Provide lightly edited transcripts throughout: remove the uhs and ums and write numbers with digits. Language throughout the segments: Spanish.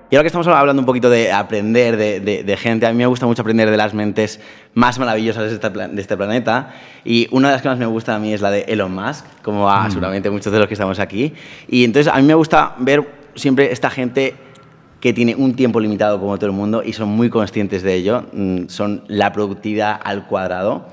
Y ahora que estamos hablando un poquito de aprender de gente, a mí me gusta mucho aprender de las mentes más maravillosas de este planeta. Y una de las que más me gusta a mí es la de Elon Musk, como a seguramente muchos de los que estamos aquí. Y entonces a mí me gusta ver siempre esta gente que tiene un tiempo limitado como todo el mundo y son muy conscientes de ello. Son la productividad al cuadrado.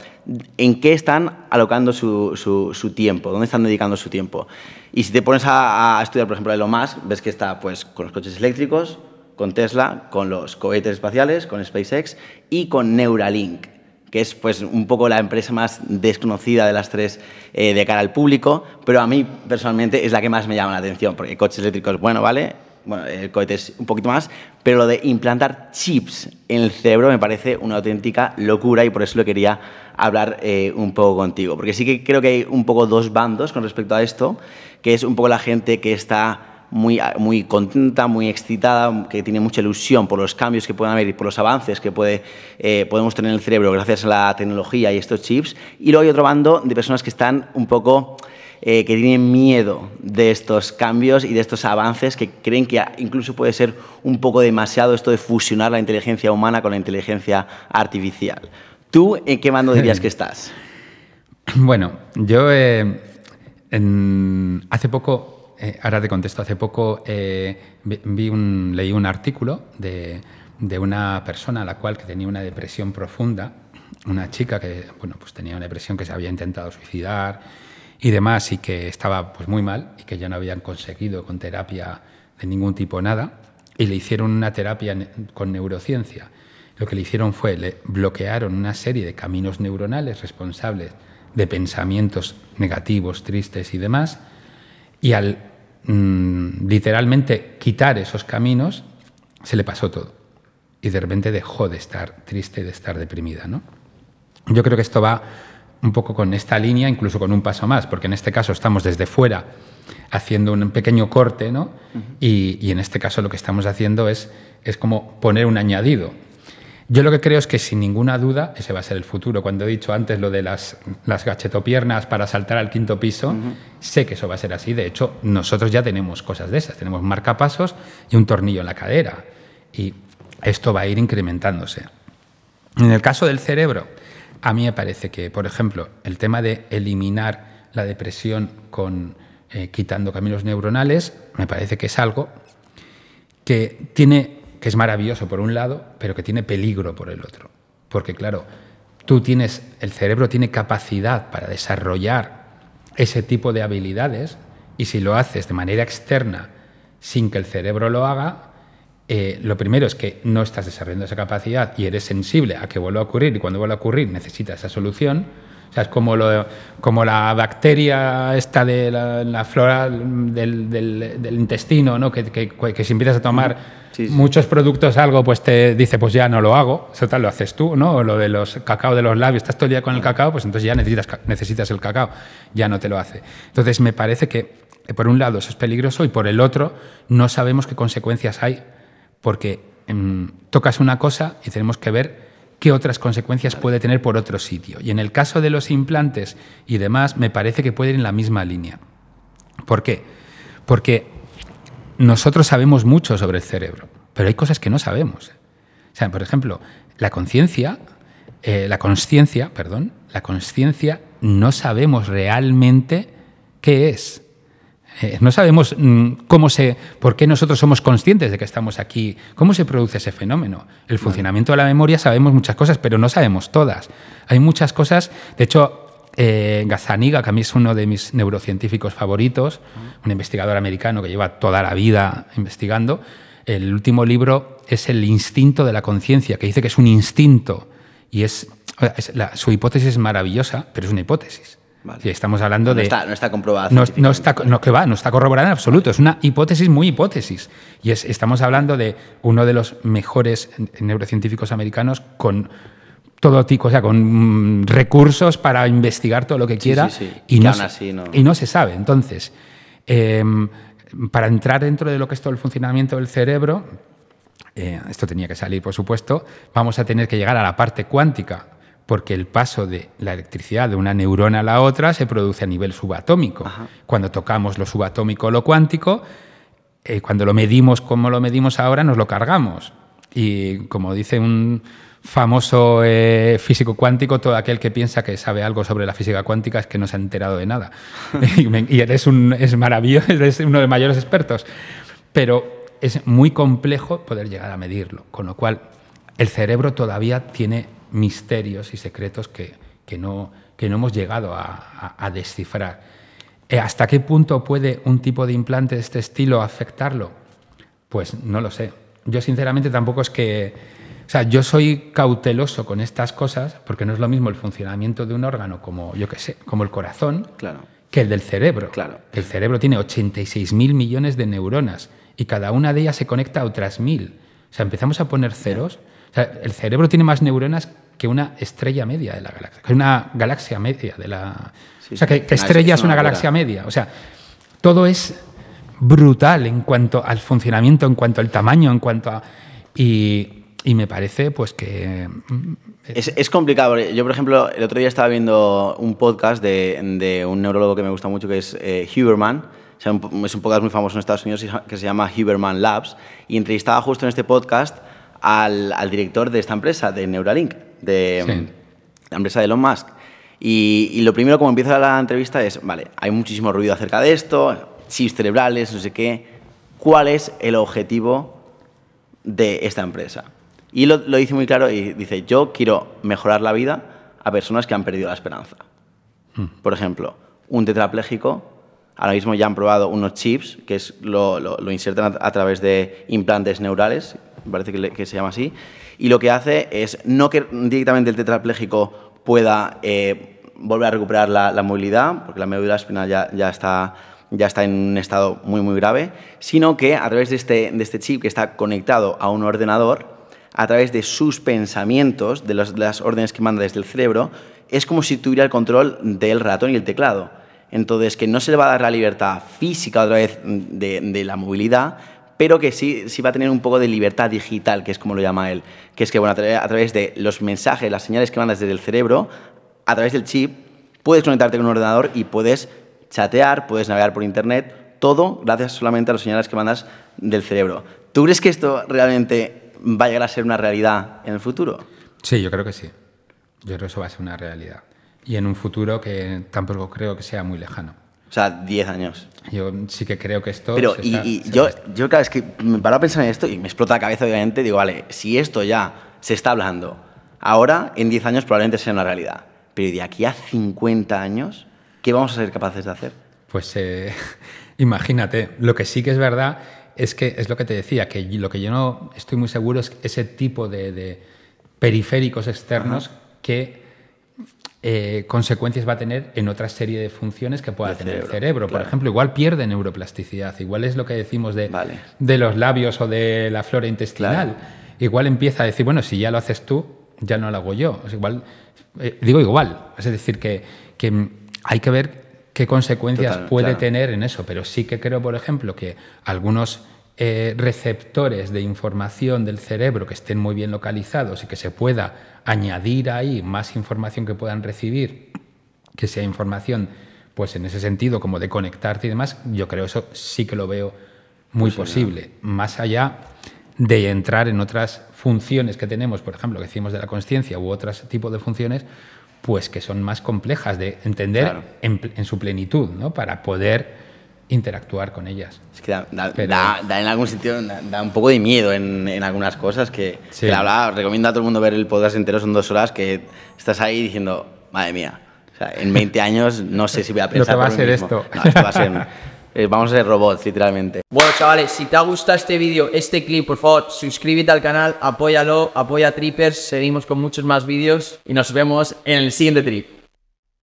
¿En qué están alocando su tiempo? ¿Dónde están dedicando su tiempo? Y si te pones a estudiar, por ejemplo, a Elon Musk, ves que está pues, con los coches eléctricos, con Tesla, con los cohetes espaciales, con SpaceX y con Neuralink, que es pues, un poco la empresa más desconocida de las tres de cara al público, pero a mí personalmente es la que más me llama la atención, porque coches eléctricos, bueno, vale, bueno, el cohete es un poquito más, pero lo de implantar chips en el cerebro me parece una auténtica locura y por eso lo quería hablar un poco contigo. Porque sí que creo que hay un poco dos bandos con respecto a esto, que es un poco la gente que está muy contenta, muy excitada, que tiene mucha ilusión por los cambios que pueden haber y por los avances que podemos tener en el cerebro gracias a la tecnología y estos chips. Y luego hay otro bando de personas que están un poco que tienen miedo de estos cambios y de estos avances, que creen que incluso puede ser un poco demasiado esto de fusionar la inteligencia humana con la inteligencia artificial. ¿Tú en qué bando dirías que estás? Bueno, yo hace poco, ahora te contesto, hace poco leí un artículo de una persona a la cual que tenía una depresión profunda, una chica que bueno, pues tenía una depresión, que se había intentado suicidar y demás, y que estaba pues muy mal y que ya no habían conseguido con terapia de ningún tipo nada, y le hicieron una terapia con neurociencia. Lo que le hicieron fue, le bloquearon una serie de caminos neuronales responsables de pensamientos negativos, tristes y demás, y al literalmente quitar esos caminos, se le pasó todo. Y de repente dejó de estar triste y de estar deprimida, ¿no? Yo creo que esto va un poco con esta línea, incluso con un paso más, porque en este caso estamos desde fuera haciendo un pequeño corte, ¿no? Y en este caso lo que estamos haciendo es como poner un añadido. Yo lo que creo es que sin ninguna duda ese va a ser el futuro. Cuando he dicho antes lo de las gachetopiernas para saltar al quinto piso, sé que eso va a ser así. De hecho, nosotros ya tenemos cosas de esas. Tenemos marcapasos y un tornillo en la cadera. Y esto va a ir incrementándose. En el caso del cerebro, a mí me parece que, por ejemplo, el tema de eliminar la depresión quitando caminos neuronales, me parece que es algo que es maravilloso por un lado, pero que tiene peligro por el otro. Porque, claro, el cerebro tiene capacidad para desarrollar ese tipo de habilidades, y si lo haces de manera externa sin que el cerebro lo haga, lo primero es que no estás desarrollando esa capacidad y eres sensible a que vuelva a ocurrir, y cuando vuelva a ocurrir necesitas esa solución. O sea, es como la bacteria esta de la flora del intestino, ¿no? Que si empiezas a tomar muchos productos algo, pues te dice, pues ya no lo hago. Eso tal lo haces tú, ¿no? O lo de los cacao de los labios, estás todo el día con el cacao, pues entonces ya necesitas el cacao, ya no te lo hace. Entonces me parece que por un lado eso es peligroso y por el otro no sabemos qué consecuencias hay, porque tocas una cosa y tenemos que ver qué otras consecuencias puede tener por otro sitio. Y en el caso de los implantes y demás, me parece que puede ir en la misma línea. ¿Por qué? Porque nosotros sabemos mucho sobre el cerebro, pero hay cosas que no sabemos. O sea, por ejemplo, la consciencia, no sabemos realmente qué es. No sabemos por qué nosotros somos conscientes de que estamos aquí, cómo se produce ese fenómeno. El funcionamiento de la memoria, sabemos muchas cosas, pero no sabemos todas. Hay muchas cosas, de hecho, Gazzaniga, que a mí es uno de mis neurocientíficos favoritos, un investigador americano que lleva toda la vida investigando, el último libro es El instinto de la conciencia, que dice que es un instinto, y su hipótesis es maravillosa, pero es una hipótesis. Vale. Sí, estamos hablando de... No está comprobada. No está corroborada en absoluto. Es una hipótesis muy hipótesis. Y estamos hablando de uno de los mejores neurocientíficos americanos con todo tipo, o sea, con recursos para investigar todo lo que quiera. Y no se sabe. Entonces, para entrar dentro de lo que es todo el funcionamiento del cerebro, esto tenía que salir, por supuesto, vamos a tener que llegar a la parte cuántica, porque el paso de la electricidad de una neurona a la otra se produce a nivel subatómico. Ajá. Cuando tocamos lo subatómico o lo cuántico, cuando lo medimos como lo medimos ahora, nos lo cargamos. Y como dice un famoso físico cuántico, todo aquel que piensa que sabe algo sobre la física cuántica es que no se ha enterado de nada. Y es maravilloso, eres uno de los mayores expertos. Pero es muy complejo poder llegar a medirlo, con lo cual el cerebro todavía tiene misterios y secretos que no hemos llegado a descifrar. ¿Hasta qué punto puede un tipo de implante de este estilo afectarlo? Pues no lo sé. Yo sinceramente tampoco es que... O sea, yo soy cauteloso con estas cosas porque no es lo mismo el funcionamiento de un órgano como, yo qué sé, como el corazón, claro, que el del cerebro. Claro. El cerebro tiene 86.000 millones de neuronas y cada una de ellas se conecta a otras 1.000. O sea, empezamos a poner ceros. O sea, el cerebro tiene más neuronas que una estrella media de la galaxia, que una galaxia media de la... Sí, o sea, que estrella es una galaxia media. O sea, todo es brutal en cuanto al funcionamiento, en cuanto al tamaño, en cuanto a... Y me parece pues que... Es complicado. Yo, por ejemplo, el otro día estaba viendo un podcast de un neurólogo que me gusta mucho, que es Huberman. O sea, es un podcast muy famoso en Estados Unidos que se llama Huberman Labs. Y entrevistaba justo en este podcast al director de esta empresa, de Neuralink, de la empresa de Elon Musk. Y lo primero, como empieza la entrevista, es, vale, hay muchísimo ruido acerca de esto, chips cerebrales, no sé qué. ¿Cuál es el objetivo de esta empresa? Y lo dice muy claro y dice, yo quiero mejorar la vida a personas que han perdido la esperanza. Por ejemplo, un tetrapléjico, ahora mismo ya han probado unos chips, que lo insertan a través de implantes neurales, me parece que se llama así, y lo que hace es no que directamente el tetrapléjico pueda volver a recuperar la movilidad, porque la médula espinal ya está en un estado muy, muy grave, sino que a través de este chip que está conectado a un ordenador, a través de sus pensamientos, de las órdenes que manda desde el cerebro, es como si tuviera el control del ratón y el teclado. Entonces, que no se le va a dar la libertad física otra vez de la movilidad, pero que sí va a tener un poco de libertad digital, que es como lo llama él, que es que bueno, a través de los mensajes, las señales que mandas desde el cerebro, a través del chip, puedes conectarte con un ordenador y puedes chatear, puedes navegar por internet, todo gracias solamente a las señales que mandas del cerebro. ¿Tú crees que esto realmente va a llegar a ser una realidad en el futuro? Sí, yo creo que sí. Yo creo que eso va a ser una realidad. Y en un futuro que tampoco creo que sea muy lejano. O sea, 10 años. Yo sí que creo que esto... Pero yo claro, es que me paro a pensar en esto y me explota la cabeza, obviamente. Digo, vale, si esto ya se está hablando, ahora en 10 años probablemente sea una realidad. Pero de aquí a 50 años, ¿qué vamos a ser capaces de hacer? Pues imagínate. Lo que sí que es verdad es que es lo que te decía, que lo que yo no estoy muy seguro es ese tipo de periféricos externos que consecuencias va a tener en otra serie de funciones que pueda tener el cerebro. Claro. Por ejemplo, igual pierde neuroplasticidad, igual es lo que decimos de los labios o de la flora intestinal. Claro. Igual empieza a decir, bueno, si ya lo haces tú, ya no lo hago yo. O sea, igual, digo igual, es decir, que hay que ver qué consecuencias puede tener en eso, pero sí que creo, por ejemplo, que algunos receptores de información del cerebro que estén muy bien localizados y que se pueda añadir ahí más información que puedan recibir, que sea información, pues en ese sentido, como de conectarte y demás, yo creo eso sí que lo veo muy posible. Más allá de entrar en otras funciones que tenemos, por ejemplo, que decimos de la consciencia u otros tipos de funciones, pues que son más complejas de entender en su plenitud, ¿no? Para poder interactuar con ellas. Es que da en algún sitio, da un poco de miedo en algunas cosas que recomiendo a todo el mundo ver el podcast entero, son 2 horas que estás ahí diciendo, madre mía, o sea, en 20 años no sé si voy a pensar lo que va a ser esto. No, esto va a ser... vamos a ser robots, literalmente. Bueno, chavales, si te ha gustado este vídeo, este clip, por favor, suscríbete al canal, apóyalo, apoya a Trippers, seguimos con muchos más vídeos y nos vemos en el siguiente trip.